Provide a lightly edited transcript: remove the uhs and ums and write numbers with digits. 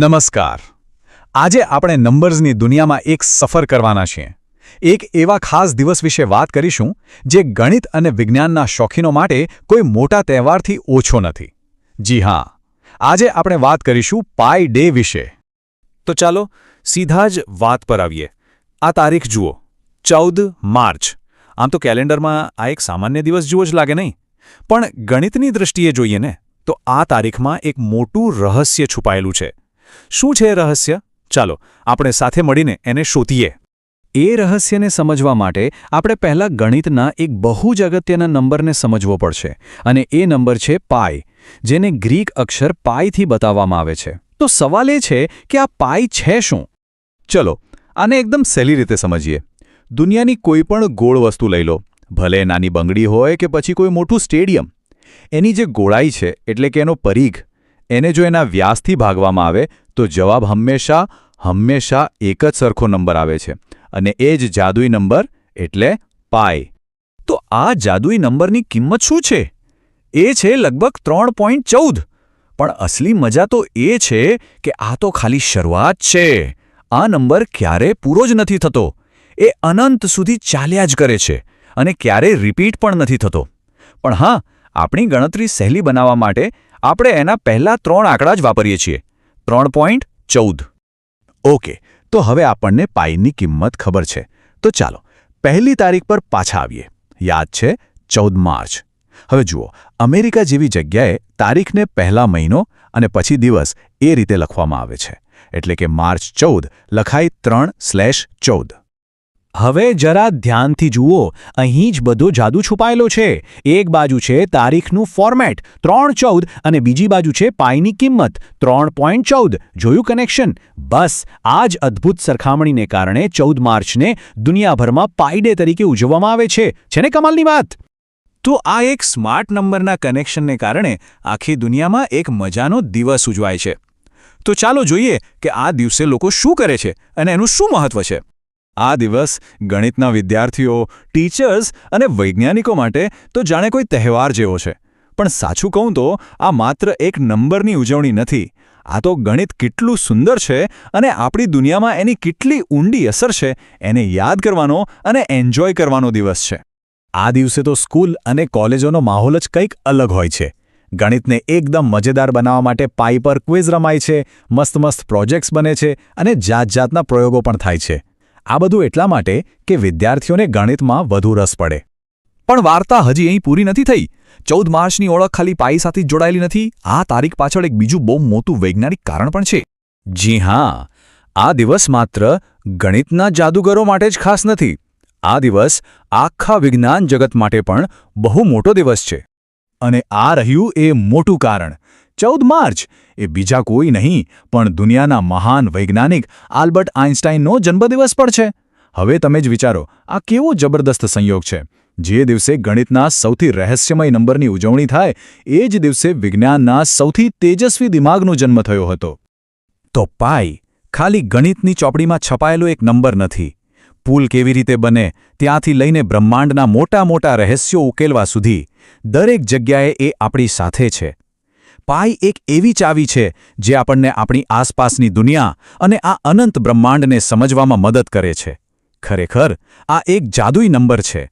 નમસ્કાર. આજે આપણે નંબર્સની દુનિયામાં એક સફર કરવાના છીએ. એક એવા ખાસ દિવસ વિશે વાત કરીશું જે ગણિત અને વિજ્ઞાનના શોખીનો માટે કોઈ મોટા તહેવારથી ઓછો નથી. જી હા, આજે આપણે વાત કરીશું પાઈ ડે વિશે. તો ચાલો સીધા જ વાત પર આવીએ. આ તારીખ જુઓ, 14 માર્ચ. આમ તો કેલેન્ડરમાં આ એક સામાન્ય દિવસ જેવો જ લાગે નહીં, પણ ગણિતની દૃષ્ટિએ જોઈએ ને તો આ તારીખમાં એક મોટું રહસ્ય છુપાયેલું છે. શું છે એ રહસ્ય? ચાલો આપણે સાથે મળીને એને શોધીએ. એ રહસ્યને સમજવા માટે આપણે પહેલાં ગણિતના એક બહુ જ અગત્યના નંબરને સમજવો પડશે, અને એ નંબર છે પાઈ, જેને ગ્રીક અક્ષર પાઈથી બતાવવામાં આવે છે. તો સવાલ એ છે કે આ પાઈ છે શું? ચલો આને એકદમ સહેલી રીતે સમજીએ. દુનિયાની કોઈ પણ ગોળ વસ્તુ લઈ લો, ભલે નાની બંગડી હોય કે પછી કોઈ મોટું સ્ટેડિયમ. એની જે ગોળાઈ છે એટલે કે એનો પરિઘ, એને જો એના વ્યાસથી ભાગવામાં આવે તો જવાબ હંમેશા એક જ સરખો નંબર આવે છે, અને એ જ જાદુઈ નંબર એટલે પાઈ. તો આ જાદુઈ નંબરની કિંમત શું છે? એ છે લગભગ 3.14. પણ અસલી મજા તો એ છે કે આ તો ખાલી શરૂઆત છે. આ નંબર ક્યારે પૂરો જ નથી થતો. એ અનંત સુધી ચાલ્યા જ કરે છે અને ક્યારેય રિપીટ પણ નથી થતો. પણ હા, આપણી ગણતરી સહેલી બનાવવા માટે આપણે એના પહેલા 3 આંકડા જ વાપરીએ છીએ, 3.14. ઓકે, તો હવે આપણને પાઈની કિંમત ખબર છે. તો ચાલો પહેલી તારીખ પર પાછા આવીએ. યાદ છે 14 માર્ચ. હવે જુઓ, અમેરિકા જેવી જગ્યાએ તારીખને પહેલા મહિનો અને પછી દિવસ એ રીતે લખવામાં આવે છે, એટલે કે માર્ચ 14 લખાય 3/14. હવે જરા ધ્યાનથી જુઓ, અહીં જ બધો જાદુ છુપાયેલો છે. એક બાજુ છે તારીખનું ફોર્મેટ 3.14 અને બીજી બાજુ છે પાઈની કિંમત 3.14. જોયું કનેક્શન? બસ આ જ અદ્ભુત સરખામણીને કારણે 14 માર્ચને દુનિયાભરમાં પાઈ ડે તરીકે ઉજવવામાં આવે છે. છે ને કમાલની વાત? તો આ એક સ્માર્ટ નંબરના કનેક્શનને કારણે આખી દુનિયામાં એક મજાનો દિવસ ઉજવાય છે. તો ચાલો જોઈએ કે આ દિવસે લોકો શું કરે છે અને એનું શું મહત્વ છે. આ દિવસ ગણિતના વિદ્યાર્થીઓ, ટીચર્સ અને વૈજ્ઞાનિકો માટે તો જાણે કોઈ તહેવાર જેવો છે. પણ સાચું કહું તો આ માત્ર એક નંબરની ઉજવણી નથી. આ તો ગણિત કેટલું સુંદર છે અને આપણી દુનિયામાં એની કેટલી ઊંડી અસર છે એને યાદ કરવાનો અને એન્જોય કરવાનો દિવસ છે. આ દિવસે તો સ્કૂલ અને કોલેજોનો માહોલ જ કંઈક અલગ હોય છે. ગણિતને એકદમ મજેદાર બનાવવા માટે પાઈ પર ક્વિઝ રમાય છે, મસ્ત પ્રોજેક્ટ્સ બને છે અને જાતના પ્રયોગો પણ થાય છે. આ બધું એટલા માટે કે વિદ્યાર્થીઓને ગણિતમાં વધુ રસ પડે. પણ વાર્તા હજી અહીં પૂરી નથી થઈ. 14 માર્ચની ઓળખ ખાલી પાઈ સાથે જોડાયેલી નથી. આ તારીખ પાછળ એક બીજું બહુ મોટું વૈજ્ઞાનિક કારણ પણ છે. જી હા, આ દિવસ માત્ર ગણિતના જાદુગરો માટે જ ખાસ નથી. આ દિવસ આખા વિજ્ઞાન જગત માટે પણ બહુ મોટો દિવસ છે. અને આ રહ્યું એ મોટું કારણ. 14 માર્ચ એ બીજા કોઈ નહીં પણ દુનિયાના મહાન વૈજ્ઞાનિક આલ્બર્ટ આઇન્સ્ટાઈનનો જન્મદિવસ પણ છે. હવે તમે જ વિચારો, આ કેવો જબરદસ્ત સંયોગ છે. જે દિવસે ગણિતના સૌથી રહસ્યમય નંબરની ઉજવણી થાય એ જ દિવસે વિજ્ઞાનના સૌથી તેજસ્વી દિમાગનો જન્મ થયો હતો. તો પાઈ ખાલી ગણિતની ચોપડીમાં છપાયેલો એક નંબર નથી. પુલ કેવી રીતે બને ત્યાંથી લઈને બ્રહ્માંડના મોટા રહસ્યો ઉકેલવા સુધી દરેક જગ્યાએ એ આપણી સાથે છે. પાઈ એક એવી ચાવી છે જે આપણને આપણી આસપાસની દુનિયા અને આ અનંત બ્રહ્માંડને સમજવામાં મદદ કરે છે. ખરેખર આ એક જાદુઈ નંબર છે.